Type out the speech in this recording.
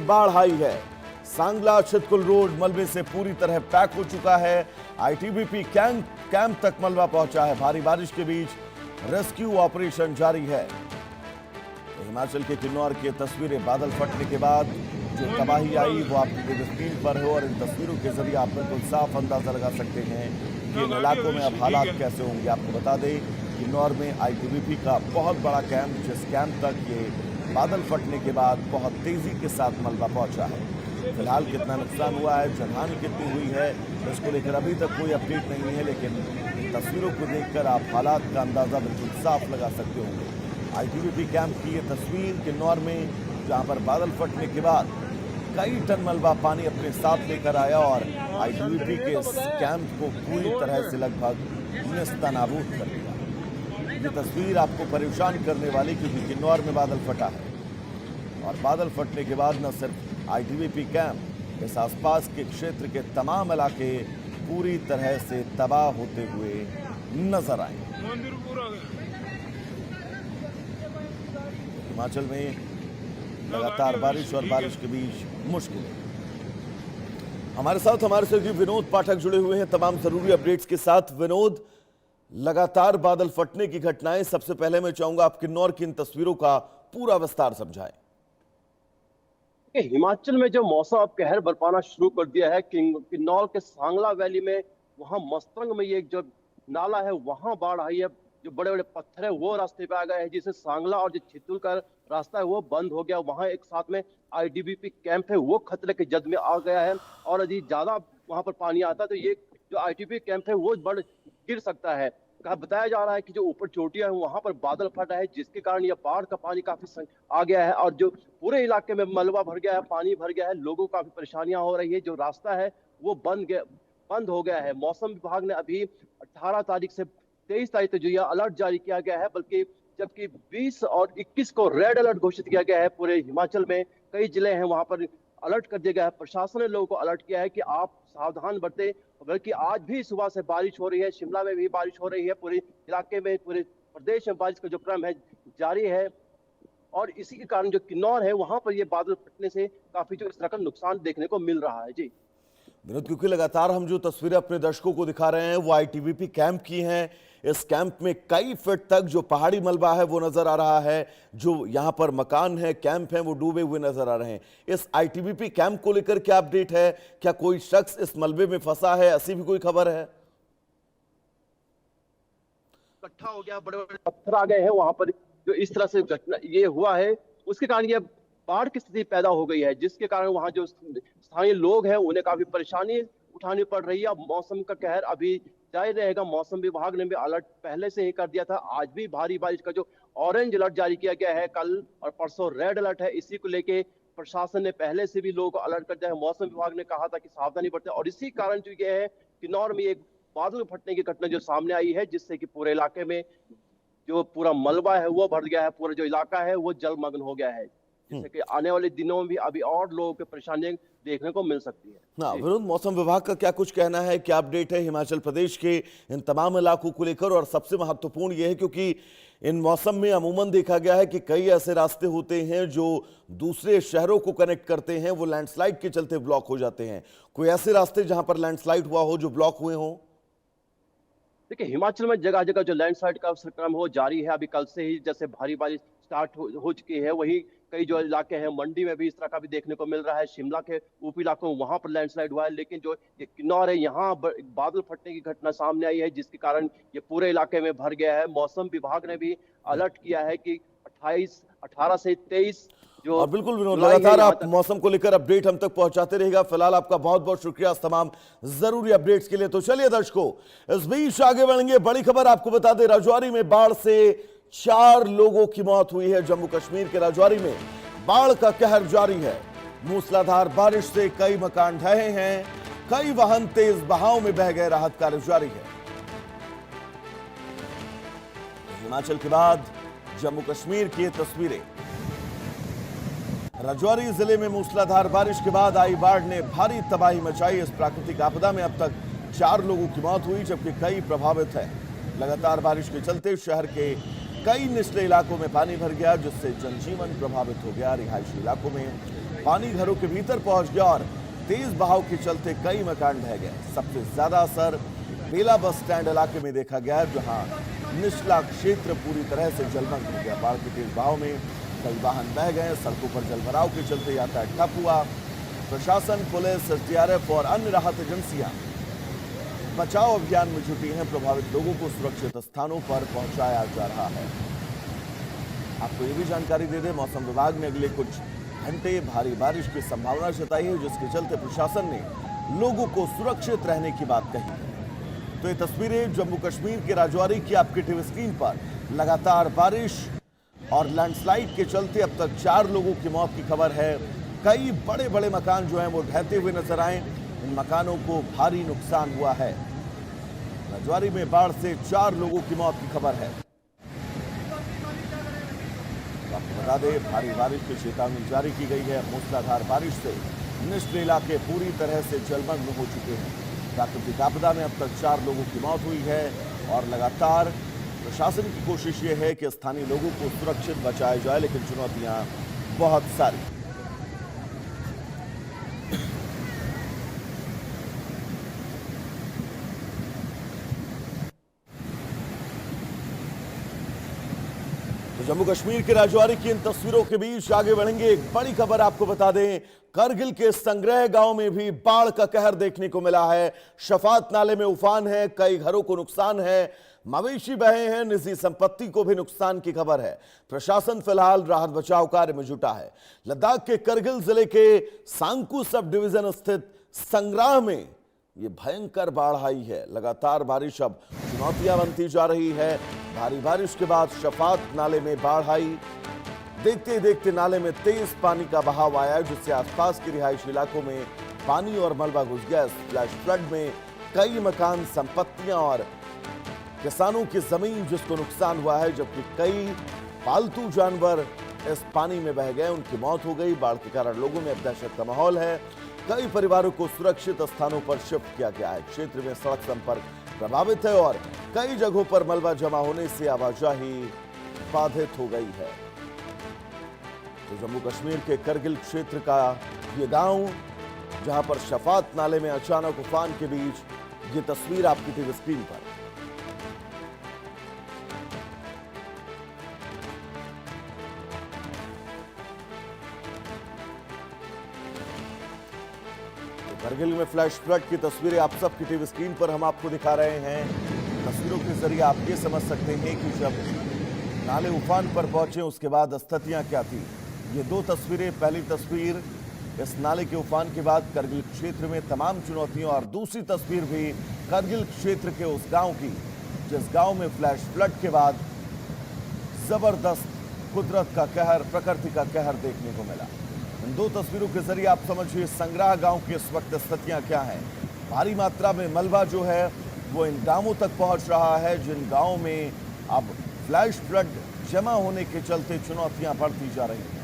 बाढ़ आई है। सांगला छितकुल रोड मलबे से पूरी तरह पैक हो चुका है। आईटीबीपी कैंप तक मलबा पहुंचा है। भारी बारिश के बीच रेस्क्यू ऑपरेशन जारी है। हिमाचल के किन्नौर की तस्वीरें बादल फटने के बाद जो तबाही आई वो आपकी स्क्रीन पर है और इन तस्वीरों के जरिए आप बिल्कुल साफ अंदाजा लगा सकते हैं कि इन इलाकों में अब हालात कैसे होंगे। आपको बता दें किन्नौर में आईटीबीपी का बहुत बड़ा कैंप, जिस कैंप तक ये बादल फटने के बाद बहुत तेजी के साथ मलबा पहुंचा है। फिलहाल कितना नुकसान हुआ है, जनहानि कितनी हुई है, इसको लेकर अभी तक कोई अपडेट नहीं है, लेकिन तस्वीरों को देखकर आप हालात का अंदाजा बिल्कुल साफ लगा सकते होंगे। आईटीबीपी कैंप की ये तस्वीर किन्नौर में, जहां पर बादल फटने के बाद कई टन मलबा पानी अपने साथ लेकर आया और आईटीबीपी के इस कैंप को पूरी तरह से लगभग नेस्तनाबूद कर दिया। ये तस्वीर आपको परेशान करने वाली, क्योंकि किन्नौर में बादल फटा है और बादल फटने के बाद न सिर्फ आईटीबीपी कैंप, इस आसपास के क्षेत्र के तमाम इलाके पूरी तरह से तबाह होते हुए नजर आए। हिमाचल में लगातार बारिश और बारिश के बीच मुश्किलें। हमारे साथ हमारे सहयोगी विनोद पाठक जुड़े हुए हैं तमाम जरूरी अपडेट्स के साथ। विनोद, लगातार बादल फटने की घटनाएं, सबसे पहले मैं चाहूंगा आप किन्नौर की इन तस्वीरों का पूरा विस्तार समझाएं। हिमाचल में जो मौसम अब कहर बरपाना शुरू कर दिया है, किन्नौर के सांगला वैली में, वहां मस्तरंग में ये जो नाला है वहां बाढ़ आई है। जो बड़े बड़े पत्थर है वो रास्ते पे आ गए हैं, जिससे सांगला और जो छितकुल का रास्ता है वो बंद हो गया। वहां एक साथ में आईटीबीपी कैंप है वो खतरे के जद में आ गया है और यदि ज्यादा वहां पर पानी आता है तो ये जो आईटीबीपी कैंप है वो गिर सकता है। बताया जा रहा है कि जो ऊपर चोटियां हैं वहां पर बादल फटा है, जिसके कारण यह बाढ़ का पानी काफी आ गया है और जो पूरे इलाके में मलबा भर गया है, पानी भर गया है, लोगों को काफी परेशानियां हो रही है। जो रास्ता है वो बंद हो गया है। मौसम विभाग ने अभी 18 तारीख से 23 तारीख तक जो यह अलर्ट जारी किया गया है, बल्कि जबकि 20 और 21 को रेड अलर्ट घोषित किया गया है। पूरे हिमाचल में कई जिले हैं वहां पर अलर्ट कर दिया गया है। प्रशासन ने लोगों को अलर्ट किया है कि आप सावधान बरतें। बल्कि आज भी सुबह से बारिश हो रही है, शिमला में भी बारिश हो रही है, पूरे इलाके में, पूरे प्रदेश में बारिश का जो क्रम है जारी है। और इसी के कारण जो किन्नौर है वहां पर ये बादल फटने से काफी जो इस तरह का नुकसान देखने को मिल रहा है। जी विनोद, क्योंकि लगातार हम जो तस्वीरें अपने दर्शकों को दिखा रहे हैं वो आईटीबीपी कैंप की हैं। इस कैंप में कई फीट तक जो पहाड़ी मलबा है वो नजर आ रहा है, जो यहां पर मकान है, कैंप है, वो डूबे हुए नजर आ रहे हैं। इस आईटीबीपी कैंप को लेकर क्या अपडेट है? क्या कोई शख्स इस मलबे में फंसा है, ऐसी भी कोई खबर है? इकट्ठा हो गया, बड़े बड़े पत्थर आ गए हैं वहां पर। जो इस तरह से घटना ये हुआ है उसके कारण ये बाढ़ की स्थिति पैदा हो गई है, जिसके कारण वहां जो स्थानीय लोग हैं उन्हें काफी परेशानी उठानी पड़ रही है। अब मौसम का कहर अभी जारी रहेगा। मौसम विभाग ने भी अलर्ट पहले से ही कर दिया था। आज भी भारी बारिश का जो ऑरेंज अलर्ट जारी किया गया है, कल और परसों रेड अलर्ट है। इसी को लेके प्रशासन ने पहले से भी लोगों को अलर्ट कर दिया है। मौसम विभाग ने कहा था कि सावधानी बरतें और इसी कारण जो ये है किन्नौर में एक बादल फटने की घटना जो सामने आई है, जिससे कि पूरे इलाके में जो पूरा मलबा है वो भर गया है, पूरा जो इलाका है वो जलमग्न हो गया है, जिससे कि आने वाले दिनों में भी अभी और लोगों की परेशानियां देखने को मिल सकती है। हाँ विनोद, मौसम विभाग का क्या कुछ कहना है, क्या अपडेट है हिमाचल प्रदेश के इन तमाम इलाकों को लेकर? और सबसे महत्वपूर्ण यह है क्योंकि इन मौसम में अमूमन देखा गया है कि कई ऐसे रास्ते होते हैं जो दूसरे शहरों को कनेक्ट करते हैं, वो लैंडस्लाइड के चलते ब्लॉक हो जाते हैं। कोई ऐसे रास्ते जहां पर लैंडस्लाइड हुआ हो, जो ब्लॉक हुए हों? देखिए, हिमाचल में जगह जगह जो लैंडस्लाइड का क्रम हो जारी है। अभी कल से ही जैसे भारी बारिश स्टार्ट हो चुकी है, वही कई जो इलाके हैं मंडी में भी इस तरह का भी देखने को मिल रहा है। शिमला के ऊपरी इलाकों में वहां पर लैंडस्लाइड हुआ है, लेकिन जो ये किन्नौर है यहाँ बादल फटने की घटना सामने आई है, जिसके कारण ये पूरे इलाके में भर गया है। मौसम विभाग ने भी अलर्ट किया है कि 18 से 23 जो। और बिल्कुल विनोद, लगातार आप मौसम को लेकर अपडेट हम तक पहुंचाते रहेगा। फिलहाल आपका बहुत बहुत शुक्रिया इस तमाम जरूरी अपडेट्स के लिए। तो चलिए दर्शकों, इस बीच आगे बढ़ेंगे। बड़ी खबर आपको बता दें, राजौरी में बाढ़ से 4 लोगों की मौत हुई है। जम्मू कश्मीर के राजौरी में बाढ़ का कहर जारी है। मूसलाधार बारिश से कई मकान ढहे हैं, कई वाहन तेज बहाव में बह गए। राहत कार्य जारी है। हिमाचल के बाद जम्मू कश्मीर की तस्वीरें। राजौरी जिले में मूसलाधार बारिश के बाद आई बाढ़ ने भारी तबाही मचाई। इस प्राकृतिक आपदा में अब तक 4 लोगों की मौत हुई, जबकि कई प्रभावित हैं। लगातार बारिश के चलते शहर के कई निचले इलाकों में पानी भर गया, जिससे जनजीवन प्रभावित हो गया। रिहायशी इलाकों में पानी घरों के भीतर पहुंच गया और तेज बहाव के चलते कई मकान ढह गए। सबसे ज्यादा असर बेला बस स्टैंड इलाके में देखा गया है, जहां निचला क्षेत्र पूरी तरह से जलमग्न हो गया। बाढ़ के तेज बहाव में कई वाहन बह गए, सड़कों पर जलभराव के चलते यातायात ठप हुआ। प्रशासन, पुलिस, एसडीआरएफ और अन्य राहत एजेंसियां बचाव अभियान में जुटी हैं। प्रभावित लोगों को सुरक्षित स्थानों पर पहुंचाया जा रहा है। आपको ये भी जानकारी दे दें, मौसम विभाग ने अगले कुछ घंटे भारी बारिश की संभावना जताई है, जिसके चलते प्रशासन ने लोगों को सुरक्षित रहने की बात कही है। तो ये तस्वीरें जम्मू कश्मीर के राजौरी की आपकी टीवी स्क्रीन पर। लगातार बारिश और लैंडस्लाइड के चलते अब तक 4 लोगों की मौत की खबर है। कई बड़े बड़े मकान जो हैं वो ढहते हुए नजर आए। इन मकानों को भारी नुकसान हुआ है। राजौरी में बाढ़ से 4 लोगों की मौत की खबर है। आपको बता दें, भारी बारिश की चेतावनी जारी की गई है। मूसलाधार बारिश से निचले इलाके पूरी तरह से जलमग्न हो चुके हैं। प्राकृतिक आपदा में अब तक 4 लोगों की मौत हुई है और लगातार प्रशासन की कोशिश ये है कि स्थानीय लोगों को सुरक्षित बचाया जाए, लेकिन चुनौतियां बहुत सारी। तो जम्मू कश्मीर के राजौरी की इन तस्वीरों के बीच आगे बढ़ेंगे। एक बड़ी खबर आपको बता दें, करगिल के संग्रह गांव में भी बाढ़ का कहर देखने को मिला है। शफात नाले में उफान है, कई घरों को नुकसान है, मवेशी बहे हैं, निजी संपत्ति को भी नुकसान की खबर है। प्रशासन फिलहाल राहत बचाव कार्य में जुटा है। लद्दाख के करगिल जिले के सांकू सब डिवीजन स्थित संग्राह में ये भयंकर बाढ़ आई है। लगातार बारिश अब चुनौतियां बनती जा रही है। भारी बारिश के बाद शफात नाले में बाढ़ आई। देखते देखते नाले में तेज पानी का बहाव आया, जिससे आसपास के रिहायशी इलाकों में पानी और मलबा घुस गया। इस फ्लैश फ्लड में कई मकान, संपत्तियां और किसानों की जमीन जिसको नुकसान हुआ है, जबकि कई पालतू जानवर इस पानी में बह गए, उनकी मौत हो गई। बाढ़ के कारण लोगों में अब दहशत का माहौल है। कई परिवारों को सुरक्षित स्थानों पर शिफ्ट किया गया है। क्षेत्र में सड़क संपर्क प्रभावित है और कई जगहों पर मलबा जमा होने से आवाजाही बाधित हो गई है। तो जम्मू कश्मीर के करगिल क्षेत्र का ये गांव, जहां पर शफात नाले में अचानक उफान के बीच ये तस्वीर आपकी टीवी स्क्रीन पर। करगिल में फ्लैश फ्लड की तस्वीरें आप सबकी टीवी स्क्रीन पर हम आपको दिखा रहे हैं। तस्वीरों के जरिए आप ये समझ सकते हैं कि जब नाले उफान पर पहुंचे उसके बाद स्थितियां क्या थी। ये 2 तस्वीरें, पहली तस्वीर इस नाले के उफान के बाद करगिल क्षेत्र में तमाम चुनौतियों, और दूसरी तस्वीर भी करगिल क्षेत्र के उस गांव की जिस गांव में फ्लैश फ्लड के बाद जबरदस्त कुदरत का कहर, प्रकृति का कहर देखने को मिला। इन 2 तस्वीरों के जरिए आप समझिए संग्राह गांव की इस वक्त स्थितियां क्या हैं। भारी मात्रा में मलबा जो है वो इन गांवों तक पहुंच रहा है, जिन गांवों में अब फ्लैश फ्लड जमा होने के चलते चुनौतियां बढ़ती जा रही हैं।